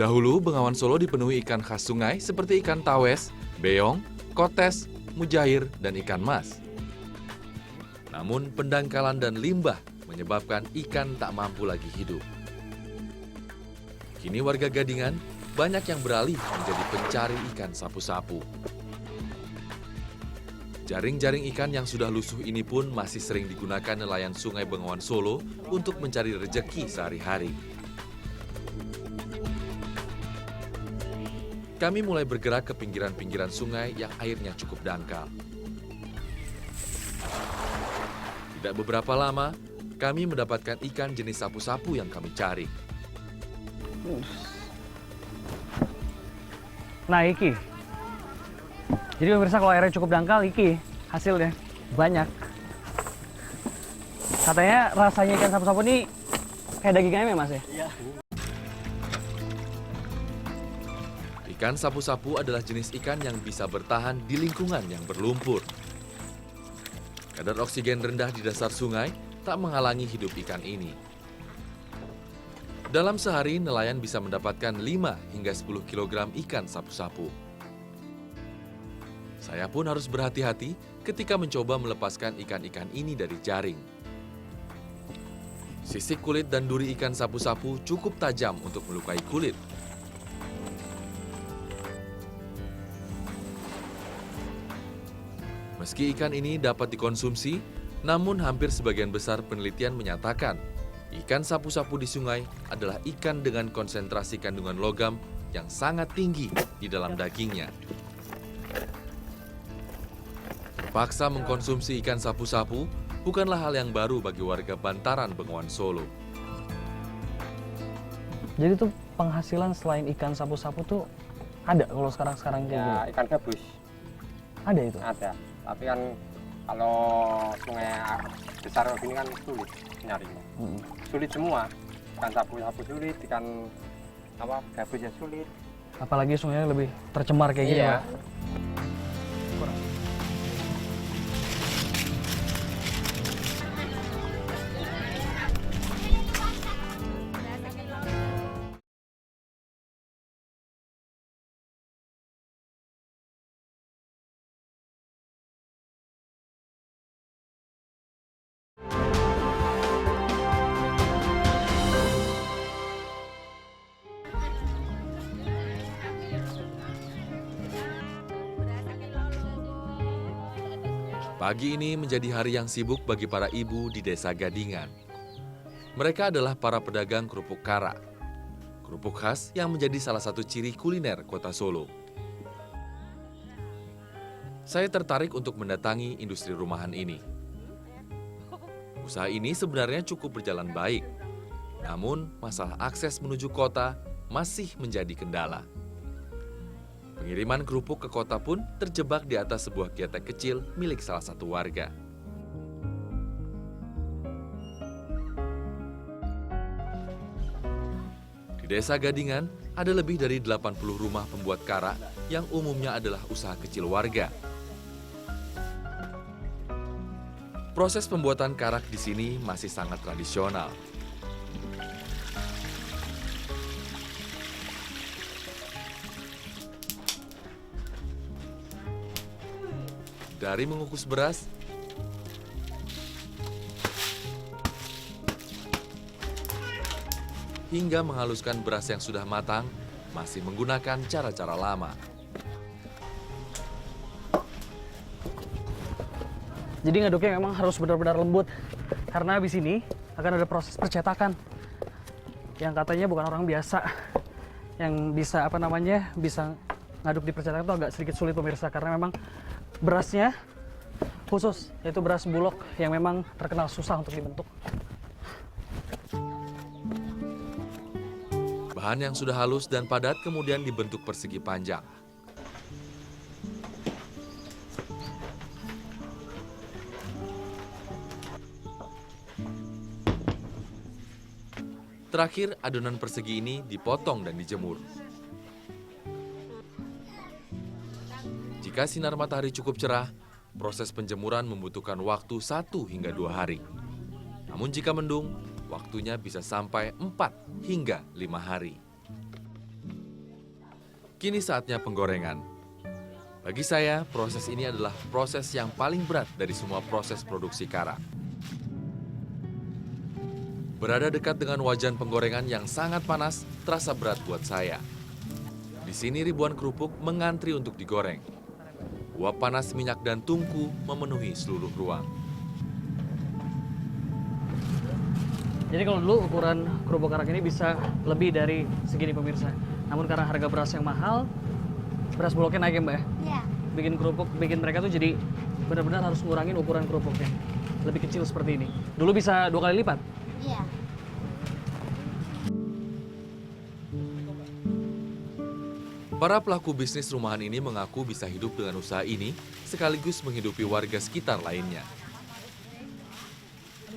Dahulu, Bengawan Solo dipenuhi ikan khas sungai seperti ikan tawes, beong, kotes, mujair, dan ikan mas. Namun, pendangkalan dan limbah menyebabkan ikan tak mampu lagi hidup. Kini warga Gadingan banyak yang beralih menjadi pencari ikan sapu-sapu. Jaring-jaring ikan yang sudah lusuh ini pun masih sering digunakan nelayan Sungai Bengawan Solo untuk mencari rejeki sehari-hari. Kami mulai bergerak ke pinggiran-pinggiran sungai yang airnya cukup dangkal. Tidak beberapa lama, kami mendapatkan ikan jenis sapu-sapu yang kami cari. Nah, iki. Jadi pemirsa, kalau airnya cukup dangkal, iki hasilnya banyak. Katanya rasanya ikan sapu-sapu ini kayak daging ayam ya, Mas ya? Iya. Ikan sapu-sapu adalah jenis ikan yang bisa bertahan di lingkungan yang berlumpur. Kadar oksigen rendah di dasar sungai tak menghalangi hidup ikan ini. Dalam sehari, nelayan bisa mendapatkan 5 hingga 10 kg ikan sapu-sapu. Saya pun harus berhati-hati ketika mencoba melepaskan ikan-ikan ini dari jaring. Sisik kulit dan duri ikan sapu-sapu cukup tajam untuk melukai kulit. Meski ikan ini dapat dikonsumsi, namun hampir sebagian besar penelitian menyatakan ikan sapu-sapu di sungai adalah ikan dengan konsentrasi kandungan logam yang sangat tinggi di dalam dagingnya. Terpaksa mengkonsumsi ikan sapu-sapu bukanlah hal yang baru bagi warga bantaran Bengawan Solo. Jadi tuh penghasilan selain ikan sapu-sapu tuh ada kalau sekarang-sekarang kayak Ya, gini? ikan gabus Ada itu? ada. Tapi kan kalau sungai besar kayak gini kan sulit nyarinya. Sulit semua. Ikan sapu-sapu sulit, ikan gabus ya sulit. Apalagi sungainya lebih tercemar kayak gini, Iya. Pak. Pagi ini menjadi hari yang sibuk bagi para ibu di Desa Gadingan. Mereka adalah para pedagang kerupuk kara. Kerupuk khas yang menjadi salah satu ciri kuliner kota Solo. Saya tertarik untuk mendatangi industri rumahan ini. Usaha ini sebenarnya cukup berjalan baik. Namun, masalah akses menuju kota masih menjadi kendala. Pengiriman kerupuk ke kota pun terjebak di atas sebuah ketek kecil milik salah satu warga. Di Desa Gadingan, ada lebih dari 80 rumah pembuat kara yang umumnya adalah usaha kecil warga. Proses pembuatan karak di sini masih sangat tradisional. Dari mengukus beras, hingga menghaluskan beras yang sudah matang, masih menggunakan cara-cara lama. Jadi ngaduknya memang harus benar-benar lembut. Karena habis ini akan ada proses percetakan. Yang katanya bukan orang biasa yang bisa bisa ngaduk di percetakan itu agak sedikit sulit pemirsa, karena memang berasnya khusus, yaitu beras bulog yang memang terkenal susah untuk dibentuk. Bahan yang sudah halus dan padat kemudian dibentuk persegi panjang. Terakhir, adonan persegi ini dipotong dan dijemur. Jika sinar matahari cukup cerah, proses penjemuran membutuhkan waktu 1 hingga 2 hari. Namun jika mendung, waktunya bisa sampai 4 hingga 5 hari. Kini saatnya penggorengan. Bagi saya, proses ini adalah proses yang paling berat dari semua proses produksi karak. Berada dekat dengan wajan penggorengan yang sangat panas, terasa berat buat saya. Di sini ribuan kerupuk mengantri untuk digoreng. Uap panas minyak dan tungku memenuhi seluruh ruang. Jadi kalau dulu ukuran kerupuk karak ini bisa lebih dari segini pemirsa. Namun karena harga beras yang mahal, beras bulognya naik ya Mbak ya? Iya. Bikin kerupuk, bikin mereka tuh jadi benar-benar harus ngurangin ukuran kerupuknya. Lebih kecil seperti ini. Dulu bisa 2 kali lipat. Iya. Para pelaku bisnis rumahan ini mengaku bisa hidup dengan usaha ini sekaligus menghidupi warga sekitar lainnya.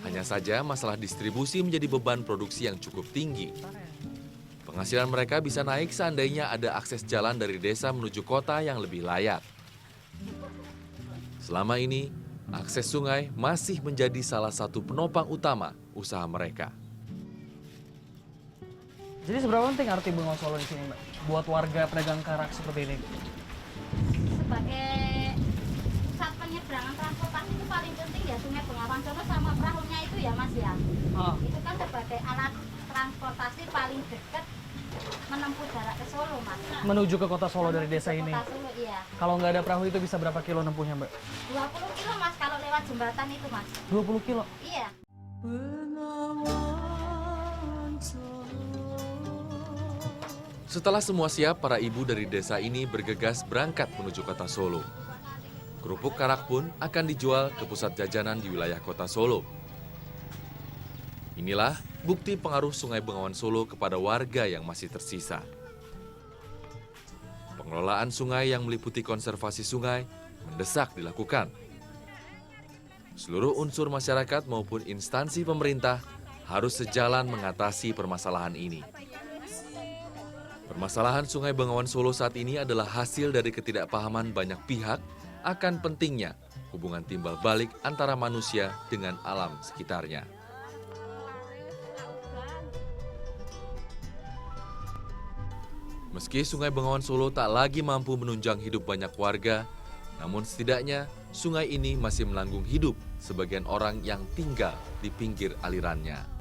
Hanya saja masalah distribusi menjadi beban produksi yang cukup tinggi. Penghasilan mereka bisa naik seandainya ada akses jalan dari desa menuju kota yang lebih layak. Selama ini, akses sungai masih menjadi salah satu penopang utama usaha mereka. Jadi seberapa penting arti Bengawan Solo di sini Mbak? Buat warga pedagang karak seperti ini. Sebagai pusat penyeberangan transportasi itu paling penting ya Sungai Bengawan Solo sama perahunya itu ya Mas ya. Oh. Itu kan sebagai alat transportasi paling dekat menempuh jarak ke Solo Mas. Menuju ke kota Solo dari desa ini. Kota Solo iya. Kalau nggak ada perahu itu bisa berapa kilo nempuhnya Mbak? 20 kilo Mas kalau lewat jembatan itu Mas. 20 kilo. Iya. Setelah semua siap, para ibu dari desa ini bergegas berangkat menuju kota Solo. Kerupuk karak pun akan dijual ke pusat jajanan di wilayah kota Solo. Inilah bukti pengaruh Sungai Bengawan Solo kepada warga yang masih tersisa. Pengelolaan sungai yang meliputi konservasi sungai mendesak dilakukan. Seluruh unsur masyarakat maupun instansi pemerintah harus sejalan mengatasi permasalahan ini. Permasalahan Sungai Bengawan Solo saat ini adalah hasil dari ketidakpahaman banyak pihak akan pentingnya hubungan timbal balik antara manusia dengan alam sekitarnya. Meski Sungai Bengawan Solo tak lagi mampu menunjang hidup banyak warga, namun setidaknya sungai ini masih melanggung hidup sebagian orang yang tinggal di pinggir alirannya.